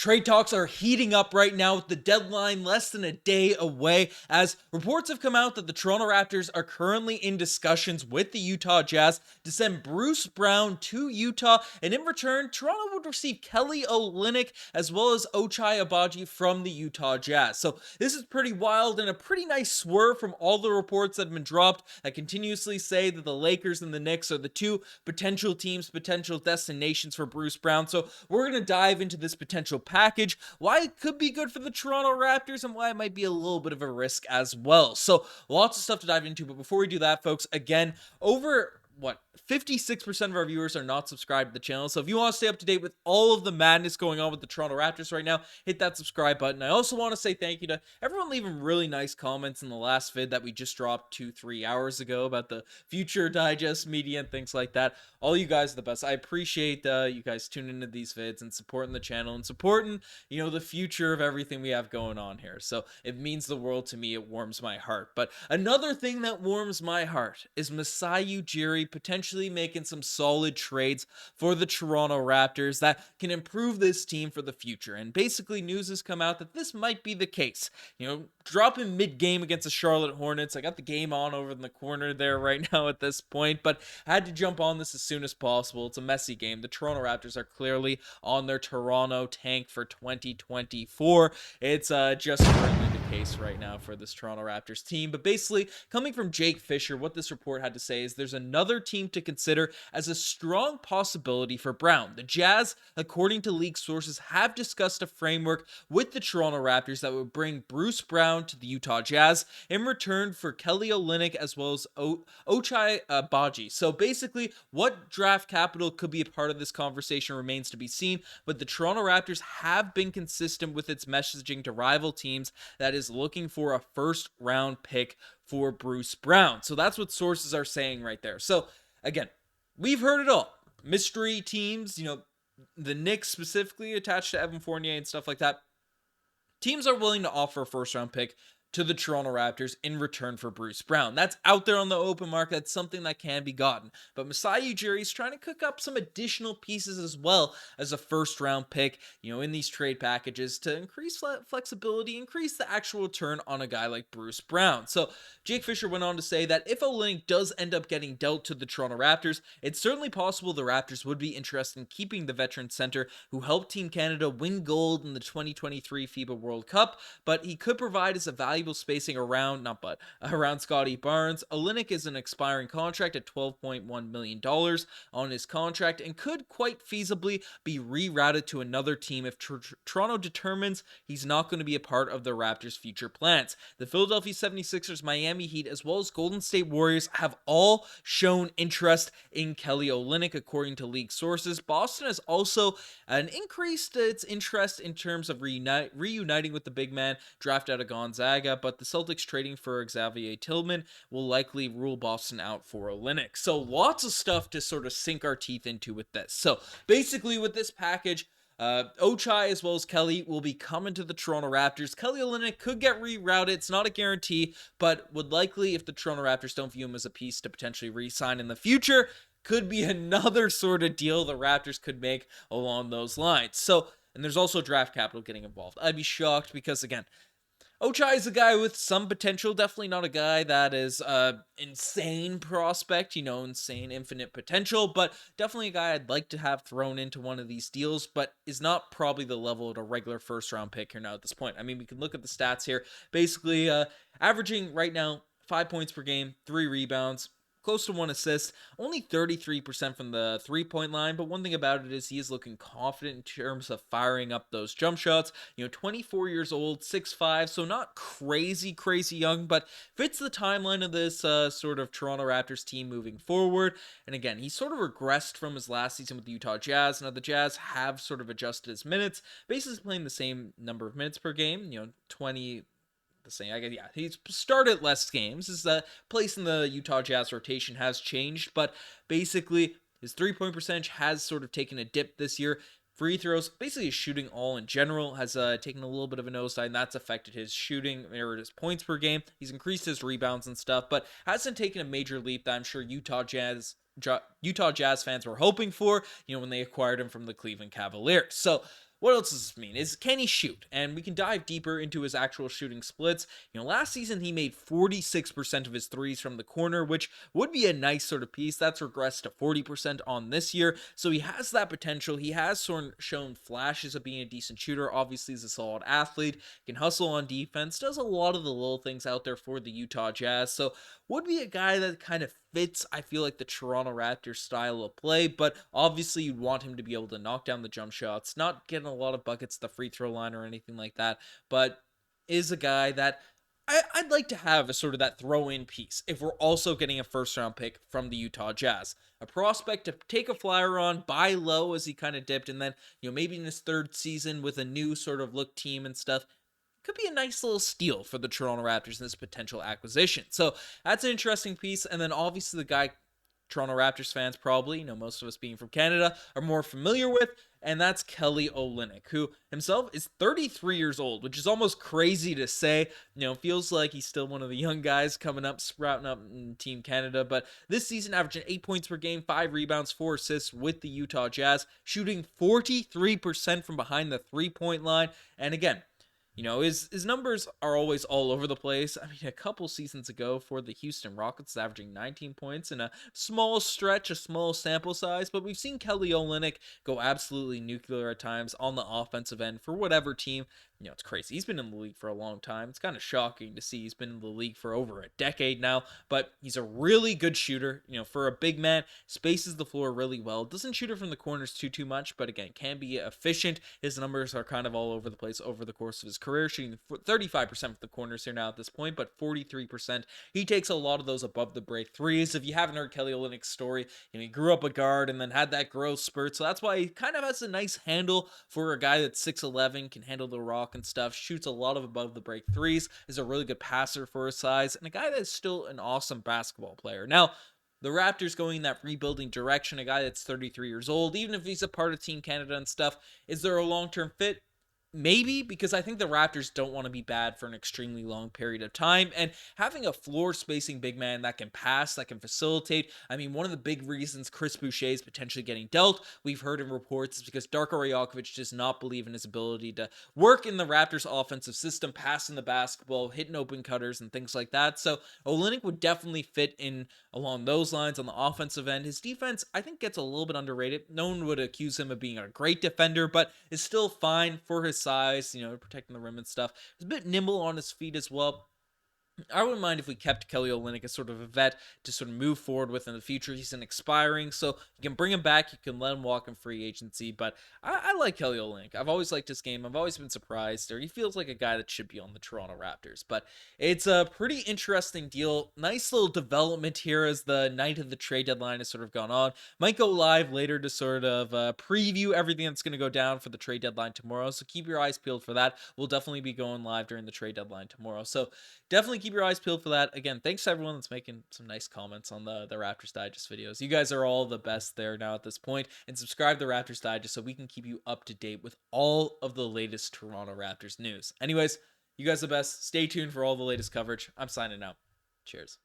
Trade talks are heating up right now with the deadline less than a day away, as reports have come out that the Toronto Raptors are currently in discussions with the Utah Jazz to send Bruce Brown to Utah, and in return, Toronto would receive Kelly Olynyk as well as Ochai Agbaji from the Utah Jazz. So this is pretty wild and a pretty nice swerve from all the reports that have been dropped that continuously say that the Lakers and the Knicks are the two potential teams, potential destinations for Bruce Brown. So we're going to dive into this potential package, why it could be good for the Toronto Raptors, and why it might be a little bit of a risk as well. So lots of stuff to dive into, but before we do that, folks, again, over 56% of our viewers are not subscribed to the channel. So if you want to stay up to date with all of the madness going on with the Toronto Raptors right now, hit that subscribe button. I also want to say thank you to everyone leaving really nice comments in the last vid that we just dropped 2-3 hours ago about the future digest media and things like that. All you guys are the best. I appreciate you guys tuning into these vids and supporting the channel and supporting, the future of everything we have going on here. So it means the world to me. It warms my heart. But another thing that warms my heart is Masai Ujiri potentially making some solid trades for the Toronto Raptors that can improve this team for the future. And basically news has come out that this might be the case. Dropping mid-game against the Charlotte Hornets. I got the game on over in the corner there right now at this point, but I had to jump on this as soon as possible. It's a messy game. The Toronto Raptors are clearly on their Toronto tank for 2024. It's just currently the case right now for this Toronto Raptors team. But basically, coming from Jake Fisher, what this report had to say is there's another team to consider as a strong possibility for Brown. The Jazz, according to league sources, have discussed a framework with the Toronto Raptors that would bring Bruce Brown to the Utah Jazz in return for Kelly Olynyk as well as Ochai Agbaji. So basically, what draft capital could be a part of this conversation remains to be seen, but the Toronto Raptors have been consistent with its messaging to rival teams that is looking for a first-round pick for Bruce Brown. So that's what sources are saying right there. So again, we've heard it all. Mystery teams, the Knicks specifically attached to Evan Fournier and stuff like that. Teams are willing to offer a first-round pick to the Toronto Raptors in return for Bruce Brown. That's out there on the open market. That's something that can be gotten. But Masai Ujiri is trying to cook up some additional pieces as well as a first-round pick, in these trade packages to increase flexibility, increase the actual return on a guy like Bruce Brown. So Jake Fisher went on to say that if Olynyk does end up getting dealt to the Toronto Raptors, it's certainly possible the Raptors would be interested in keeping the veteran center who helped Team Canada win gold in the 2023 FIBA World Cup, but he could provide as a valuable spacing around Scotty Barnes. Olynyk is an expiring contract at $12.1 million on his contract and could quite feasibly be rerouted to another team if Toronto determines he's not going to be a part of the Raptors' future plans. The Philadelphia 76ers, Miami Heat, as well as Golden State Warriors have all shown interest in Kelly Olynyk, according to league sources. Boston has also increased its interest in terms of reuniting with the big man drafted out of Gonzaga, but the Celtics trading for Xavier Tillman will likely rule Boston out for Olynyk. So lots of stuff to sort of sink our teeth into with this. So basically with this package, Ochai as well as Kelly will be coming to the Toronto Raptors. Kelly Olynyk could get rerouted. It's not a guarantee, but would likely, if the Toronto Raptors don't view him as a piece to potentially re-sign in the future, could be another sort of deal the Raptors could make along those lines. So, and there's also draft capital getting involved. I'd be shocked because, again, Ochai is a guy with some potential, definitely not a guy that is insane prospect, insane infinite potential, but definitely a guy I'd like to have thrown into one of these deals, but is not probably the level of a regular first-round pick here now at this point. I mean, we can look at the stats here. Basically, averaging right now 5 points per game, 3 rebounds, close to 1 assist, only 33% from the three-point line, but one thing about it is he is looking confident in terms of firing up those jump shots. 24 years old, 6'5", so not crazy young, but fits the timeline of this sort of Toronto Raptors team moving forward. And again, he sort of regressed from his last season with the Utah Jazz. Now, the Jazz have sort of adjusted his minutes, basically playing the same number of minutes per game, 20... the same. Yeah, he's started less games. His place in the Utah Jazz rotation has changed, but basically his three-point percentage has sort of taken a dip this year. Free throws, basically his shooting all in general has taken a little bit of a nosedive, and that's affected his shooting or his points per game. He's increased his rebounds and stuff, but hasn't taken a major leap that I'm sure Utah Jazz fans were hoping for, when they acquired him from the Cleveland Cavaliers. So what else does this mean? Can he shoot? And we can dive deeper into his actual shooting splits. Last season he made 46% of his threes from the corner, which would be a nice sort of piece. That's regressed to 40% on this year. So he has that potential. He has shown flashes of being a decent shooter. Obviously, he's a solid athlete, can hustle on defense, does a lot of the little things out there for the Utah Jazz. So would be a guy that kind of fits, I feel like, the Toronto Raptors style of play, but obviously you'd want him to be able to knock down the jump shots, not getting a lot of buckets at the free throw line or anything like that, but is a guy that I'd like to have as sort of that throw-in piece if we're also getting a first-round pick from the Utah Jazz. A prospect to take a flyer on, buy low as he kind of dipped, and then, maybe in his third season with a new sort of look team and stuff, could be a nice little steal for the Toronto Raptors in this potential acquisition. So that's an interesting piece. And then obviously the guy Toronto Raptors fans probably, most of us being from Canada, are more familiar with, and that's Kelly Olynyk, who himself is 33 years old, which is almost crazy to say. Feels like he's still one of the young guys coming up, sprouting up in Team Canada, but this season averaging 8 points per game, 5 rebounds, 4 assists with the Utah Jazz, shooting 43% from behind the three-point line, and again, his numbers are always all over the place. I mean, a couple seasons ago for the Houston Rockets, averaging 19 points in a small stretch, a small sample size, but we've seen Kelly Olynyk go absolutely nuclear at times on the offensive end for whatever team. It's crazy. He's been in the league for a long time. It's kind of shocking to see he's been in the league for over a decade now, but he's a really good shooter. For a big man, spaces the floor really well. Doesn't shoot it from the corners too much, but again, can be efficient. His numbers are kind of all over the place over the course of his career, shooting 35% from the corners here now at this point, but 43%. He takes a lot of those above the break threes. If you haven't heard Kelly Olynyk's story, he grew up a guard and then had that growth spurt, so that's why he kind of has a nice handle for a guy that's 6'11", can handle the rock and stuff, shoots a lot of above the break threes, is a really good passer for his size, and a guy that's still an awesome basketball player. Now, the Raptors going in that rebuilding direction, a guy that's 33 years old, even if he's a part of Team Canada and stuff, is there a long-term fit? Maybe, because I think the Raptors don't want to be bad for an extremely long period of time, and having a floor spacing big man that can pass, that can facilitate. I mean, one of the big reasons Chris Boucher is potentially getting dealt, we've heard in reports, is because Darko Rajakovic does not believe in his ability to work in the Raptors offensive system, passing the basketball, hitting open cutters, and things like that. So Olynyk would definitely fit in along those lines on the offensive end. His defense, I think, gets a little bit underrated. No one would accuse him of being a great defender, but is still fine for his size, protecting the rim and stuff. He's a bit nimble on his feet as well. I wouldn't mind if we kept Kelly Olynyk as sort of a vet to sort of move forward with in the future. He's an expiring, so you can bring him back. You can let him walk in free agency. But I like Kelly Olynyk. I've always liked his game. I've always been surprised. He feels like a guy that should be on the Toronto Raptors. But it's a pretty interesting deal. Nice little development here as the night of the trade deadline has sort of gone on. Might go live later to sort of preview everything that's going to go down for the trade deadline tomorrow. So keep your eyes peeled for that. We'll definitely be going live during the trade deadline tomorrow. So definitely keep your eyes peeled for that. Again, thanks to everyone that's making some nice comments on the Raptors Digest videos. You guys are all the best there now at this point. And subscribe to Raptors Digest so we can keep you up to date with all of the latest Toronto Raptors news. Anyways, you guys are the best. Stay tuned for all the latest coverage. I'm signing out. Cheers.